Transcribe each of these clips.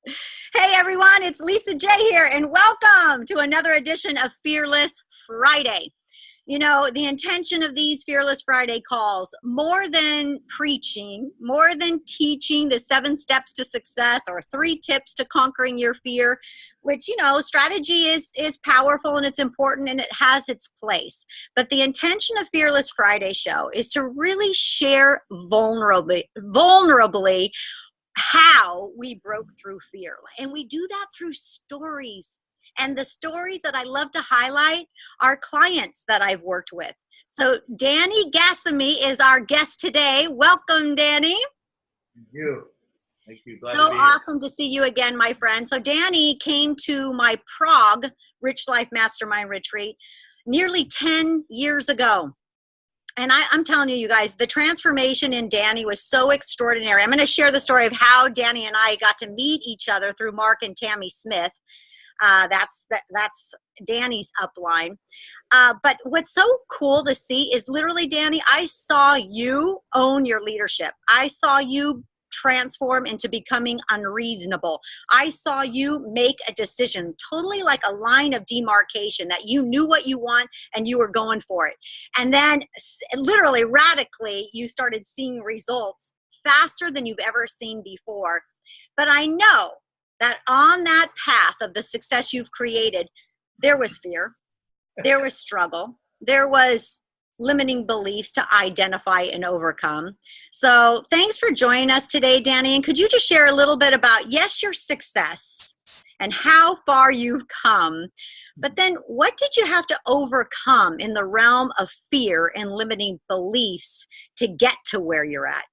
Hey everyone, it's Lisa J here, and welcome to another edition of Fearless Friday. You know, the intention of these Fearless Friday calls, more than preaching, more than teaching the 7 steps to success or 3 tips to conquering your fear, which, you know, strategy is powerful and it's important and it has its place. But the intention of Fearless Friday show is to really share vulnerably how we broke through fear. And we do that through stories. And the stories that I love to highlight are clients that I've worked with. So Danny Gasemy is our guest today. Welcome, Danny. Thank you. Thank you. Glad So to be awesome to see you again, my friend. So Danny came to my Prague Rich Life Mastermind retreat nearly 10 years ago. And I'm telling you, you guys, the transformation in Danny was so extraordinary. I'm going to share the story of how Danny and I got to meet each other through Mark and Tammy Smith. That's Danny's upline. But what's so cool to see is literally, Danny, I saw you own your leadership. I saw you transform into becoming unreasonable. I saw you make a decision, totally like a line of demarcation, that you knew what you want and you were going for it. And then literally radically, you started seeing results faster than you've ever seen before. But I know that on that path of the success you've created, there was fear, there was struggle, there was limiting beliefs to identify and overcome. So thanks for joining us today, Danny. And could you just share a little bit about, yes, your success and how far you've come, but then what did you have to overcome in the realm of fear and limiting beliefs to get to where you're at?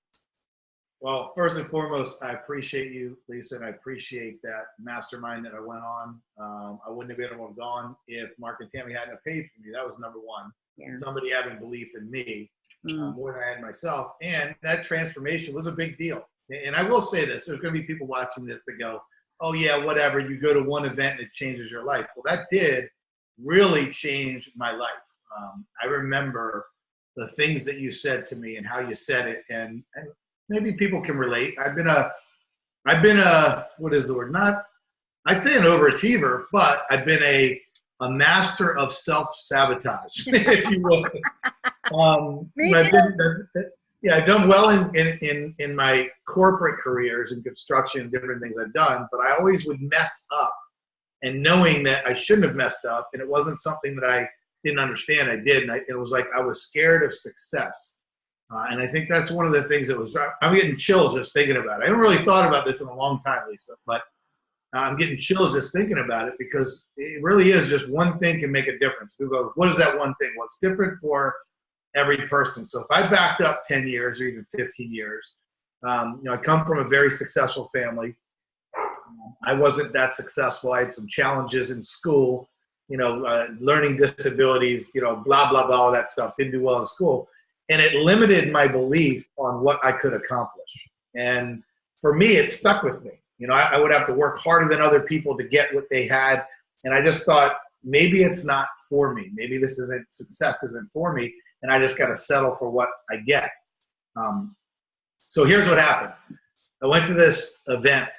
Well, first and foremost, I appreciate you, Lisa, and I appreciate that mastermind that I went on. I wouldn't have been able to have gone if Mark and Tammy hadn't have paid for me. That was number one. Yeah. Somebody having belief in me more than I had myself. And that transformation was a big deal. And I will say this, there's going to be people watching this that go, oh yeah, whatever, you go to one event and it changes your life. Well, that did really change my life. I remember the things that you said to me and how you said it, and maybe people can relate. I've been a, what is the word? Not, I'd say an overachiever, but I've been a master of self-sabotage, if you will. I've done well in my corporate careers in construction, different things I've done, but I always would mess up. And knowing that I shouldn't have messed up, and it wasn't something that I didn't understand, I did. And it was like I was scared of success. And I think that's one of the things that was, I'm getting chills just thinking about it. I haven't really thought about this in a long time, Lisa, but I'm getting chills just thinking about it, because it really is just one thing can make a difference. People go, what is that one thing? Well, it's different for every person. So if I backed up 10 years or even 15 years, I come from a very successful family. I wasn't that successful. I had some challenges in school, learning disabilities, blah, blah, blah, all that stuff. Didn't do well in school. And it limited my belief on what I could accomplish. And for me, it stuck with me. I would have to work harder than other people to get what they had. And I just thought, maybe it's not for me. Maybe success isn't for me. And I just got to settle for what I get. So here's what happened. I went to this event.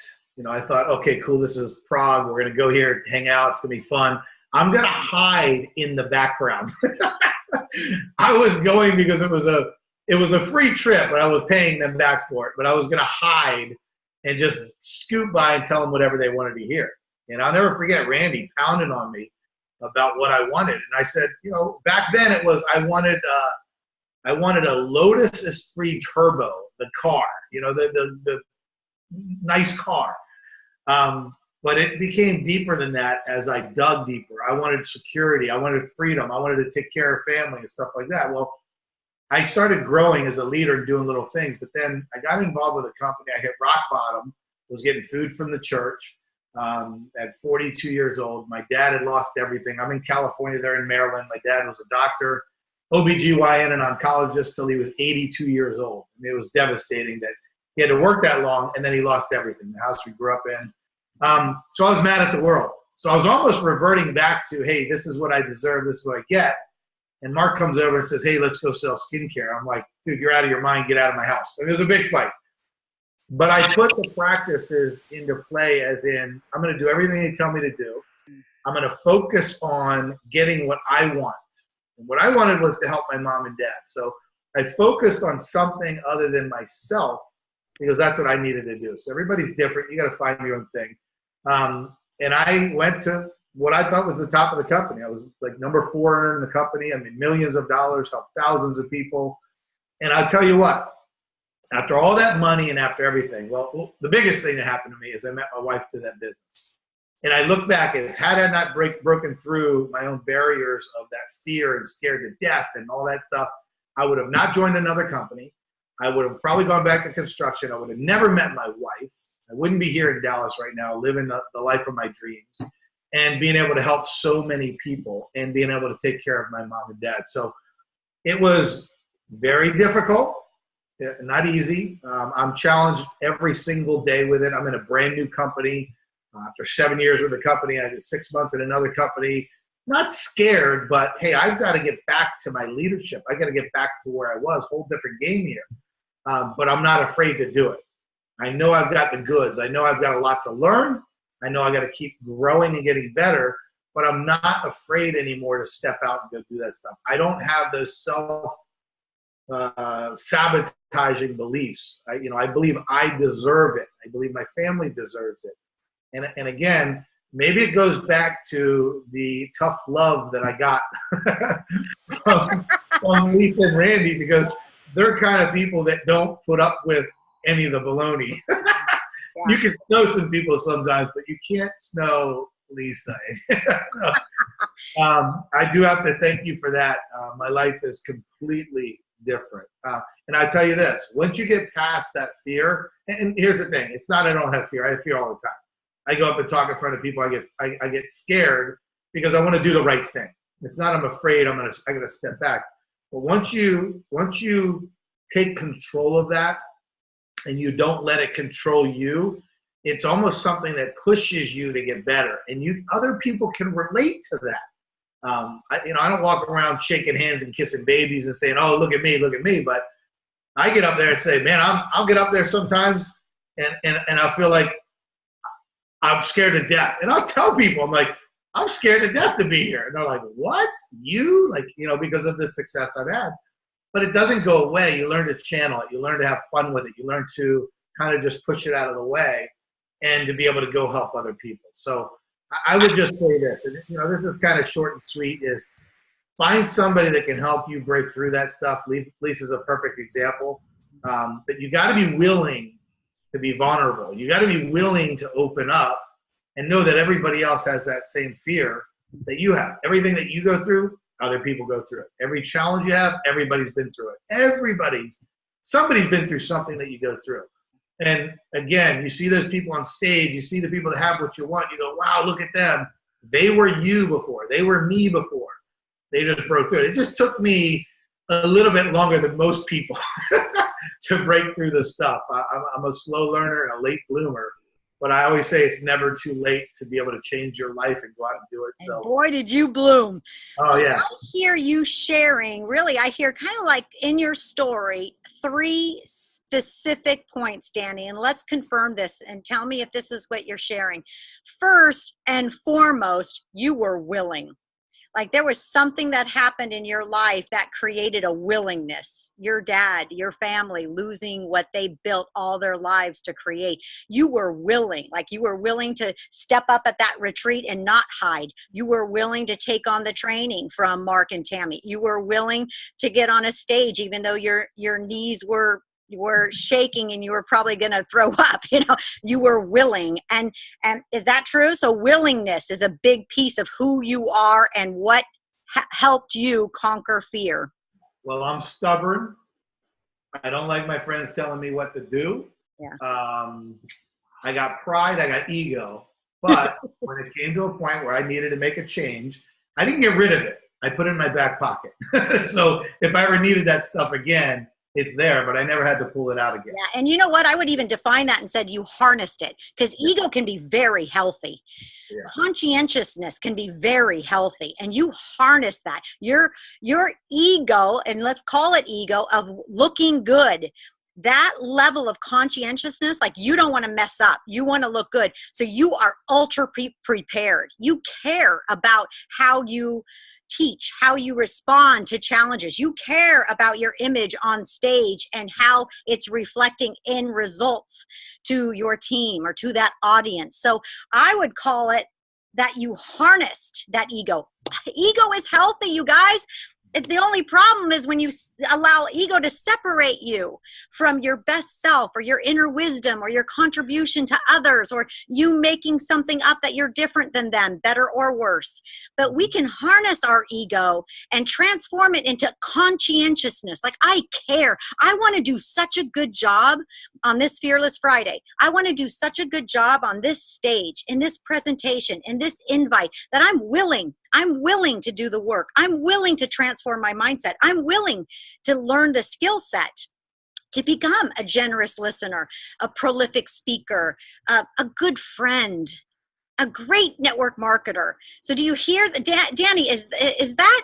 I thought, okay, cool. This is Prague. We're going to go here, hang out. It's going to be fun. I'm going to hide in the background. I was going because it was a free trip, but I was paying them back for it. But I was going to hide and just scoot by and tell them whatever they wanted to hear. And I'll never forget Randy pounding on me about what I wanted. And I said, back then it was, I wanted a Lotus Esprit Turbo, the car, the nice car. But it became deeper than that as I dug deeper. I wanted security. I wanted freedom. I wanted to take care of family and stuff like that. Well, I started growing as a leader and doing little things, but then I got involved with a company. I hit rock bottom, was getting food from the church at 42 years old. My dad had lost everything. I'm in California, they're in Maryland. My dad was a doctor, OBGYN and oncologist till he was 82 years old. And it was devastating that he had to work that long, and then he lost everything, the house we grew up in. So I was mad at the world. So I was almost reverting back to, hey, this is what I deserve, this is what I get. And Mark comes over and says, hey, let's go sell skincare. I'm like, dude, you're out of your mind. Get out of my house. And it was a big fight. But I put the practices into play as in, I'm going to do everything they tell me to do. I'm going to focus on getting what I want. And what I wanted was to help my mom and dad. So I focused on something other than myself because that's what I needed to do. So everybody's different. You got to find your own thing. And I went to what I thought was the top of the company. I was like number 4 in the company. I mean, millions of dollars, helped thousands of people. And I'll tell you what, after all that money and after everything, well, the biggest thing that happened to me is I met my wife through that business. And I look back as had I not broken through my own barriers of that fear and scared to death and all that stuff, I would have not joined another company. I would have probably gone back to construction. I would have never met my wife. I wouldn't be here in Dallas right now, living the life of my dreams and being able to help so many people and being able to take care of my mom and dad. So it was very difficult, not easy. I'm challenged every single day with it. I'm in a brand new company. After 7 years with the company, I did 6 months in another company. Not scared, but hey, I've got to get back to my leadership. I got to get back to where I was. Whole different game here. But I'm not afraid to do it. I know I've got the goods. I know I've got a lot to learn. I know I got to keep growing and getting better, but I'm not afraid anymore to step out and go do that stuff. I don't have those sabotaging beliefs. I believe I deserve it. I believe my family deserves it. And again, maybe it goes back to the tough love that I got from Lisa and Randy, because they're kind of people that don't put up with any of the baloney. Yeah. You can snow some people sometimes, but you can't snow Lisa. So, I do have to thank you for that. My life is completely different. And I tell you this, once you get past that fear, and here's the thing, it's not I don't have fear. I have fear all the time. I go up and talk in front of people. I get scared because I want to do the right thing. It's not I'm afraid I got to step back. But once you take control of that and you don't let it control you, it's almost something that pushes you to get better. And other people can relate to that. I don't walk around shaking hands and kissing babies and saying, "Oh, look at me." But I get up there and say, "Man, I'll get up there sometimes, and I feel like I'm scared to death." And I'll tell people, I'm like, "I'm scared to death to be here." And they're like, "What? You?" Like, because of the success I've had. But it doesn't go away. You learn to channel it. You learn to have fun with it. You learn to kind of just push it out of the way and to be able to go help other people. So I would just say this, and this is kind of short and sweet, is find somebody that can help you break through that stuff. Lisa's a perfect example. But you got to be willing to be vulnerable. You got to be willing to open up and know that everybody else has that same fear that you have. Everything that you go through, other people go through it. Every challenge you have, everybody's been through it. Somebody's been through something that you go through. And again, you see those people on stage, you see the people that have what you want, you go, wow, look at them. They were you before. They were me before. They just broke through it. It just took me a little bit longer than most people to break through this stuff. I'm a slow learner and a late bloomer, but I always say it's never too late to be able to change your life and go out and do it. So, and boy, did you bloom. Oh, yeah. I hear you sharing, really, I hear kind of like in your story, 3 specific points, Danny, and let's confirm this and tell me if this is what you're sharing. First and foremost, you were willing. Like there was something that happened in your life that created a willingness. Your dad, your family losing what they built all their lives to create. You were willing, like you were willing to step up at that retreat and not hide. You were willing to take on the training from Mark and Tammy. You were willing to get on a stage even though your knees were shaking and you were probably going to throw up. You were willing. And is that true? So willingness is a big piece of who you are and what helped you conquer fear. Well, I'm stubborn. I don't like my friends telling me what to do. Yeah. I got pride. I got ego. But when it came to a point where I needed to make a change, I didn't get rid of it. I put it in my back pocket. So if I ever needed that stuff again, it's there, but I never had to pull it out again. Yeah, and you know what? I would even define that and said you harnessed it, because ego can be very healthy. Yeah. Conscientiousness can be very healthy, and you harness that. Your ego, and let's call it ego, of looking good, that level of conscientiousness, like you don't want to mess up. You want to look good. So you are ultra prepared. You care about how you teach, how you respond to challenges. You care about your image on stage and how it's reflecting in results to your team or to that audience. So I would call it that you harnessed that ego. Ego is healthy, you guys. The only problem is when you allow ego to separate you from your best self or your inner wisdom or your contribution to others, or you making something up that you're different than them, better or worse. But we can harness our ego and transform it into conscientiousness. Like, I care. I want to do such a good job on this Fearless Friday. I want to do such a good job on this stage, in this presentation, in this invite, that I'm willing to do the work. I'm willing to transform my mindset. I'm willing to learn the skill set to become a generous listener, a prolific speaker, a good friend, a great network marketer. So do you hear, Danny, is that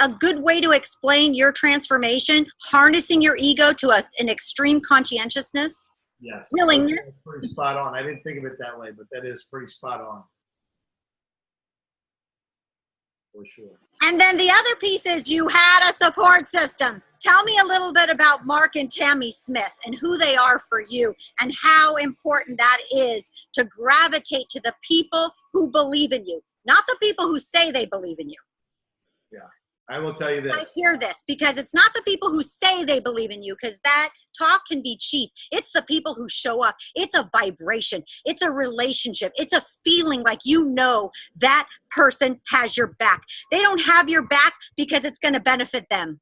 a good way to explain your transformation, harnessing your ego to an extreme conscientiousness? Yes. Willingness? That's pretty spot on. I didn't think of it that way, but that is pretty spot on. For sure. And then the other piece is you had a support system. Tell me a little bit about Mark and Tammy Smith and who they are for you and how important that is to gravitate to the people who believe in you, not the people who say they believe in you. Yeah, I will tell you this. I hear this because it's not the people who say they believe in you, because that talk can be cheap. It's the people who show up. It's a vibration. It's a relationship. It's a feeling like you know that person has your back. They don't have your back because it's going to benefit them.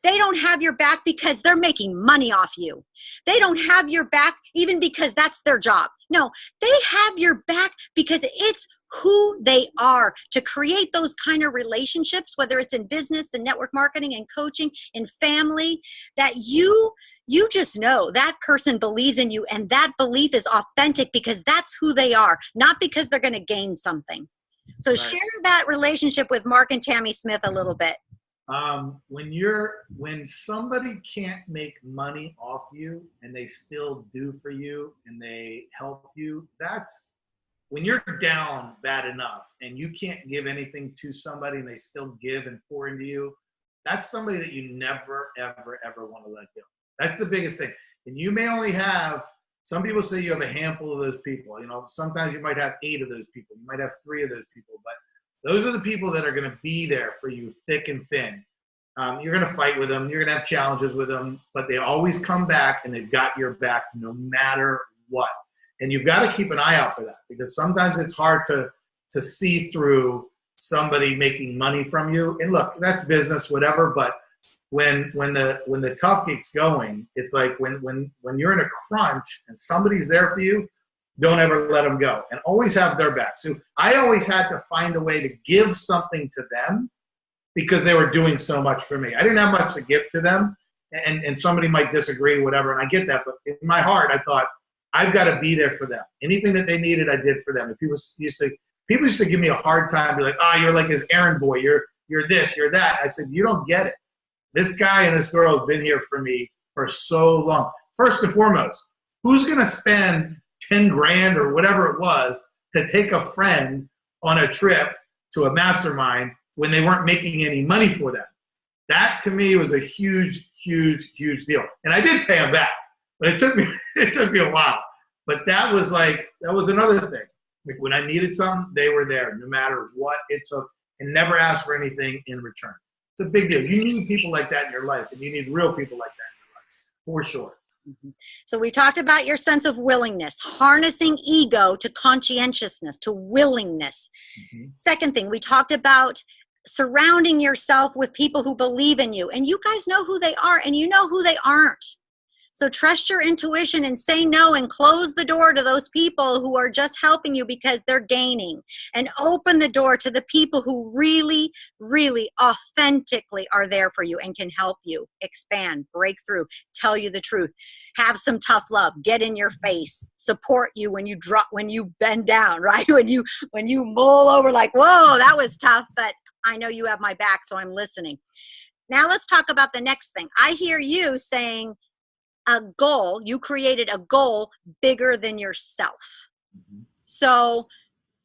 They don't have your back because they're making money off you. They don't have your back even because that's their job. No, they have your back because it's who they are. To create those kind of relationships, whether it's in business and network marketing and coaching, in family, that you just know that person believes in you, and that belief is authentic because that's who they are, not because they're going to gain something. So Right. Share that relationship with Mark and Tammy Smith a little bit. When somebody can't make money off you and they still do for you and they help you, that's when you're down bad enough and you can't give anything to somebody and they still give and pour into you. That's somebody that you never, ever, ever want to let go. That's the biggest thing. And you may only have, some people say you have a handful of those people. You know, sometimes you might have 8 of those people. You might have 3 of those people, but those are the people that are going to be there for you thick and thin. You're going to fight with them. You're going to have challenges with them, but they always come back and they've got your back no matter what. And you've got to keep an eye out for that, because sometimes it's hard to see through somebody making money from you. And look, that's business, whatever. But when the tough gets going, it's like when you're in a crunch and somebody's there for you, don't ever let them go, and always have their back. So I always had to find a way to give something to them because they were doing so much for me. I didn't have much to give to them, and somebody might disagree, whatever, and I get that. But in my heart, I thought, I've got to be there for them. Anything that they needed, I did for them. And people used to give me a hard time, be like, "Oh, you're like his errand boy. You're this, you're that." I said, "You don't get it. This guy and this girl have been here for me for so long. First and foremost, who's going to spend 10 grand or whatever it was to take a friend on a trip to a mastermind when they weren't making any money for them?" That to me was a huge, huge, huge deal. And I did pay them back, but it took me a while. But that was another thing. Like when I needed something, they were there no matter what it took, and never asked for anything in return. It's a big deal. You need people like that in your life, and you need real people like that in your life, for sure. So we talked about your sense of willingness, harnessing ego to conscientiousness, to willingness. Mm-hmm. Second thing, we talked about surrounding yourself with people who believe in you, and you guys know who they are and you know who they aren't. So trust your intuition and say no, and close the door to those people who are just helping you because they're gaining, and open the door to the people who really, really authentically are there for you and can help you expand, break through, tell you the truth, have some tough love, get in your face, support you when you bend down, right? When you mull over like, whoa, that was tough, but I know you have my back, so I'm listening. Now let's talk about the next thing. I hear you saying, a goal. You created a goal bigger than yourself. Mhm. So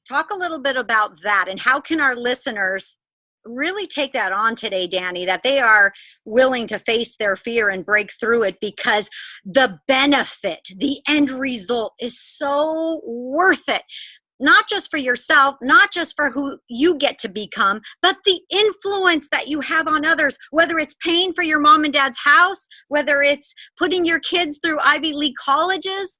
talk a little bit about that, and how can our listeners really take that on today, Danny, that they are willing to face their fear and break through it, because the benefit, the end result is so worth it. Not just for yourself, not just for who you get to become, but the influence that you have on others, whether it's paying for your mom and dad's house, whether it's putting your kids through Ivy League colleges,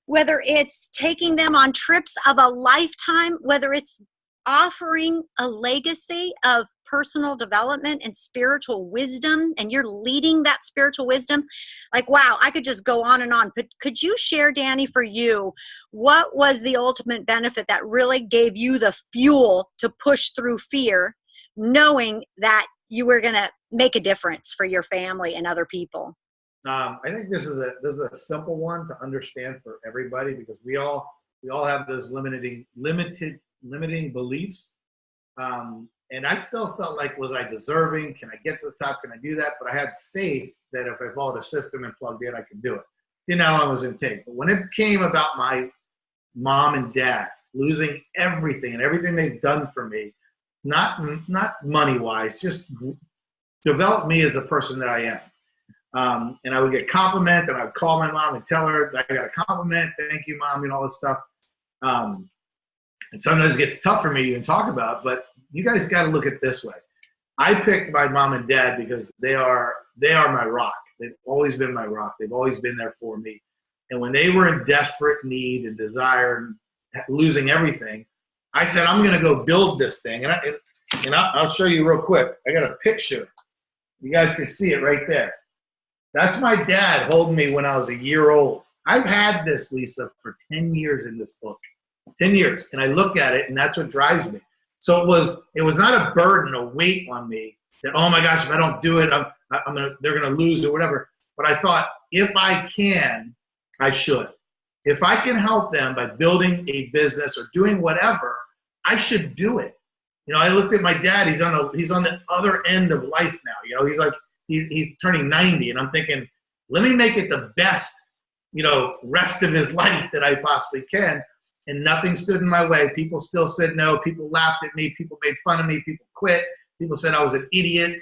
whether it's taking them on trips of a lifetime, whether it's offering a legacy of personal development and spiritual wisdom, and you're leading that spiritual wisdom. Like, wow, I could just go on and on. But could you share, Danny, for you, what was the ultimate benefit that really gave you the fuel to push through fear, knowing that you were going to make a difference for your family and other people? I think this is a simple one to understand for everybody, because we all have those limiting beliefs. And I still felt like, was I deserving? Can I get to the top? Can I do that? But I had faith that if I followed a system and plugged in, I could do it. Didn't know how long it was going to take. But when it came about my mom and dad losing everything and everything they've done for me, not money-wise, just developed me as the person that I am. And I would get compliments, and I would call my mom and tell her I got a compliment, thank you, Mom, and all this stuff. And sometimes it gets tough for me to even talk about, but you guys got to look at it this way. I picked my mom and dad because they are my rock. They've always been my rock. They've always been there for me. And when they were in desperate need and desire and losing everything, I said, I'm going to go build this thing. And I'll show you real quick. I got a picture. You guys can see it right there. That's my dad holding me when I was a year old. I've had this, Lisa, for 10 years in this book. 10 years. And I look at it, and that's what drives me. So it was not a burden, a weight on me that, oh my gosh, if I don't do it, they're going to lose or whatever. But I thought, if I can, I should. If I can help them by building a business or doing whatever, I should do it. You know, I looked at my dad. He's on the other end of life now. You know, he's turning 90, and I'm thinking, let me make it the best, rest of his life that I possibly can. And nothing stood in my way. People still said no. People laughed at me. People made fun of me. People quit. People said I was an idiot.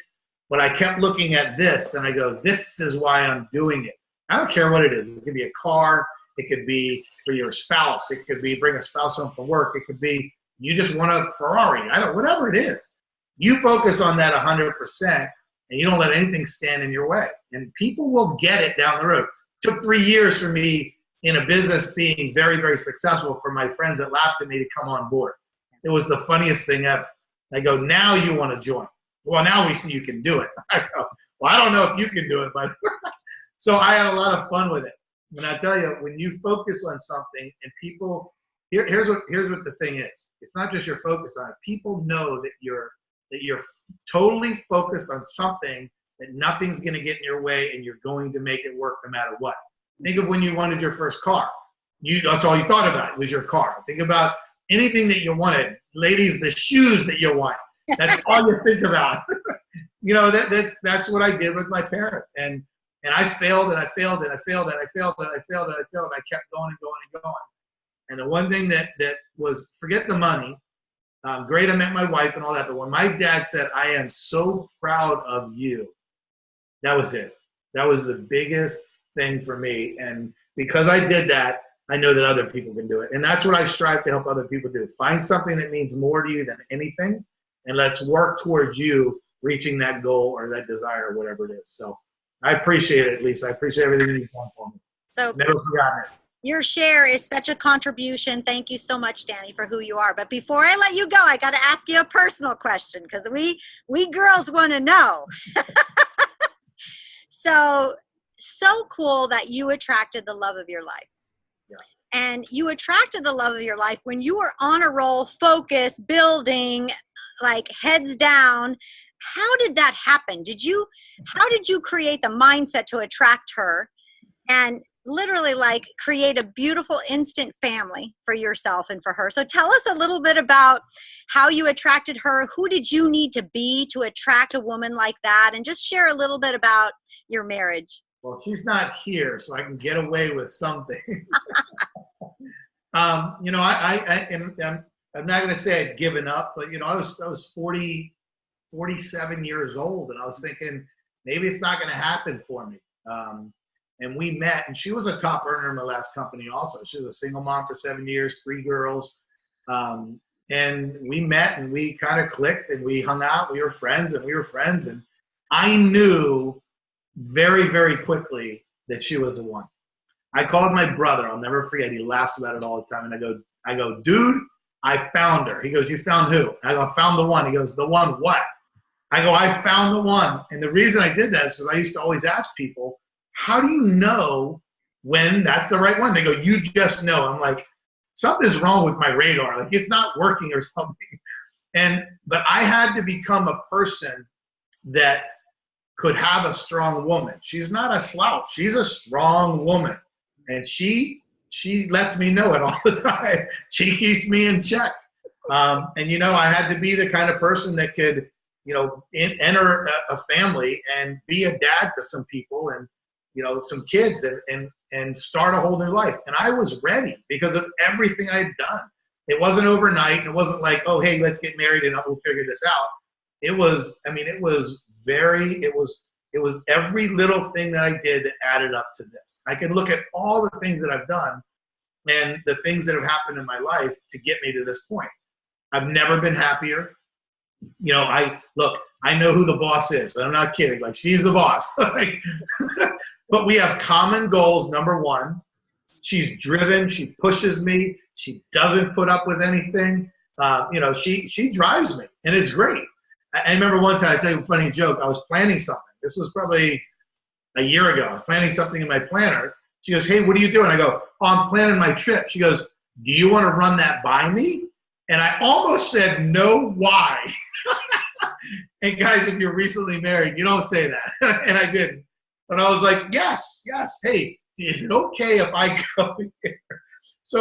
But I kept looking at this, and I go, this is why I'm doing it. I don't care what it is. It could be a car. It could be for your spouse. It could be bring a spouse home from work. It could be you just want a Ferrari. Whatever it is. You focus on that 100%, and you don't let anything stand in your way. And people will get it down the road. It took 3 years for me in a business being very, very successful for my friends that laughed at me to come on board. It was the funniest thing ever. I go, now you want to join. Well, now we see you can do it. I go, well, I don't know if you can do it, but so I had a lot of fun with it. And I tell you, when you focus on something and people, here's what the thing is. It's not just you're focused on it. People know that you're totally focused on something, that nothing's going to get in your way, and you're going to make it work no matter what. Think of when you wanted your first car. That's all you thought about was your car. Think about anything that you wanted. Ladies, the shoes that you want. That's all you think about. That's what I did with my parents. And I failed, and I failed, and I failed, and I failed, and I failed, and I failed, and I kept going and going and going. And the one thing that was, forget the money. Great, I met my wife and all that. But when my dad said, I am so proud of you, that was it. That was the biggest thing for me. And because I did that, I know that other people can do it. And that's what I strive to help other people do. Find something that means more to you than anything, and let's work towards you reaching that goal or that desire, or whatever it is. So I appreciate it, Lisa. I appreciate everything you've done for me. So never forgotten it. Your share is such a contribution. Thank you so much, Danny, for who you are. But before I let you go, I got to ask you a personal question, because we girls want to know. So cool that you attracted the love of your life. Yeah. And you attracted the love of your life when you were on a roll, focused, building, like heads down. How did that happen? How did you create the mindset to attract her and literally like create a beautiful instant family for yourself and for her? So tell us a little bit about how you attracted her. Who did you need to be to attract a woman like that? And just share a little bit about your marriage. Well, she's not here, so I can get away with something. You know, I'm not going to say I'd given up, but you know, I was 47 years old, and I was thinking maybe it's not going to happen for me. And we met, and she was a top earner in my last company also. She was a single mom for 7 years, 3 girls. And we met, and we kind of clicked, and we hung out. We were friends, and I knew very, very quickly that she was the one. I called my brother. I'll never forget. He laughs about it all the time. And I go, dude, I found her. He goes, you found who? I go, I found the one. He goes, the one what? I go, I found the one. And the reason I did that is because I used to always ask people, how do you know when that's the right one? They go, you just know. I'm like, something's wrong with my radar. Like, it's not working or something. But I had to become a person that could have a strong woman. She's not a slouch. She's a strong woman. And she lets me know it all the time. She keeps me in check. And, you know, I had to be the kind of person that could, you know, enter a family and be a dad to some people and, you know, some kids and start a whole new life. And I was ready because of everything I had done. It wasn't overnight. It wasn't like, oh, hey, let's get married and we'll figure this out. It was every little thing that I did that added up to this. I can look at all the things that I've done and the things that have happened in my life to get me to this point. I've never been happier. You know, I know who the boss is. I'm not kidding. Like, she's the boss. But we have common goals. Number one, she's driven. She pushes me. She doesn't put up with anything. You know, she drives me, and it's great. I remember one time, I tell you a funny joke. I was planning something. This was probably a year ago. I was planning something in my planner. She goes, hey, what are you doing? I go, oh, I'm planning my trip. She goes, do you want to run that by me? And I almost said, no, why? And guys, if you're recently married, you don't say that. And I didn't. But I was like, yes. Hey, is it okay if I go here? So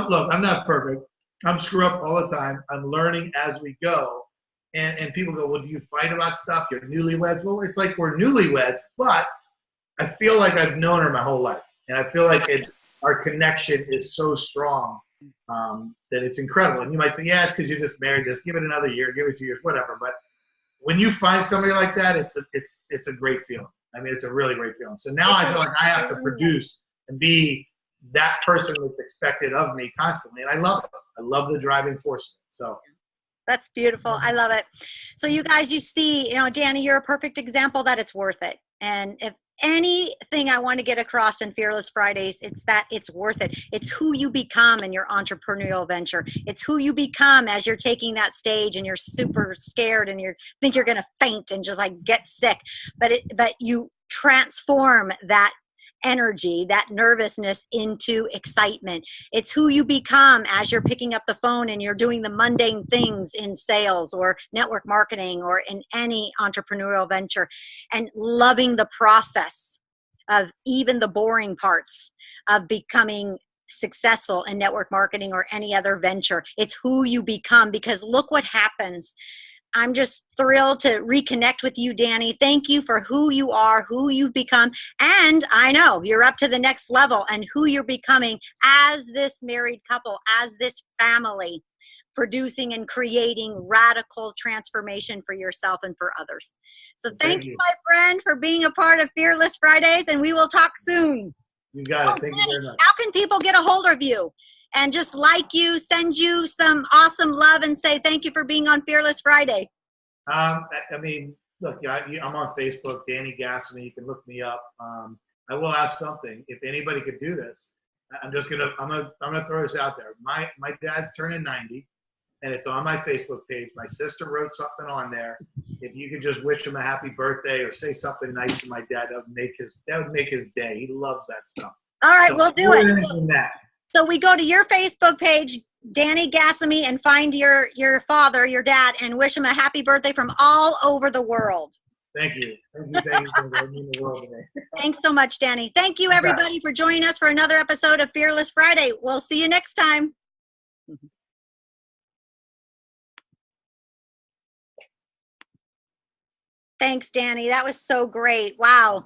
look, I'm not perfect. I'm screw up all the time. I'm learning as we go. And people go, well, do you fight about stuff? You're newlyweds. Well, it's like we're newlyweds, but I feel like I've known her my whole life. And I feel like our connection is so strong that it's incredible. And you might say, yeah, it's because you just married this. Give it another year, give it 2 years, whatever. But when you find somebody like that, it's a great feeling. I mean, it's a really great feeling. So now I feel like I have to produce and be that person that's expected of me constantly. And I love it. I love the driving force. So that's beautiful. I love it. So you guys, you see, you know, Danny, you're a perfect example that it's worth it. And if anything I want to get across in Fearless Fridays, it's that it's worth it. It's who you become in your entrepreneurial venture. It's who you become as you're taking that stage and you're super scared and you think you're going to faint and just like get sick. But you transform that energy, that nervousness into excitement. It's who you become as you're picking up the phone and you're doing the mundane things in sales or network marketing or in any entrepreneurial venture, and loving the process of even the boring parts of becoming successful in network marketing or any other venture. It's who you become, because look what happens. I'm just thrilled to reconnect with you, Danny. Thank you for who you are, who you've become. And I know you're up to the next level and who you're becoming as this married couple, as this family, producing and creating radical transformation for yourself and for others. So thank you, my friend, for being a part of Fearless Fridays, and we will talk soon. You got it. Thank you very much. How can people get a hold of you and just like you, send you some awesome love and say thank you for being on Fearless Friday? I mean, look, I'm on Facebook, Danny Gasemy. You can look me up. I will ask something. If anybody could do this, I'm gonna throw this out there. My dad's turning 90, and it's on my Facebook page. My sister wrote something on there. If you could just wish him a happy birthday or say something nice to my dad, that would make his day. He loves that stuff. All right, so we'll do it. So we go to your Facebook page, Danny Gasemy, and find your father, your dad, and wish him a happy birthday from all over the world. Thank you. Thank you. Thanks so much, Danny. Thank you, everybody, for joining us for another episode of Fearless Friday. We'll see you next time. Thanks, Danny. That was so great. Wow.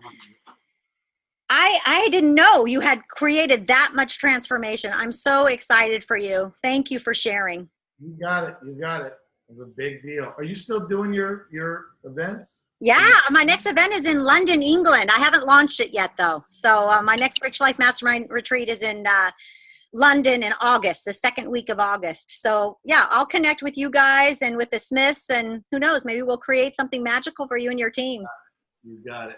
I didn't know you had created that much transformation. I'm so excited for you. Thank you for sharing. You got it. You got it. It was a big deal. Are you still doing your events? Yeah, my next event is in London, England. I haven't launched it yet, though. So my next Rich Life Mastermind retreat is in London in August, the second week of August. So yeah, I'll connect with you guys and with the Smiths, and who knows, maybe we'll create something magical for you and your teams. You got it.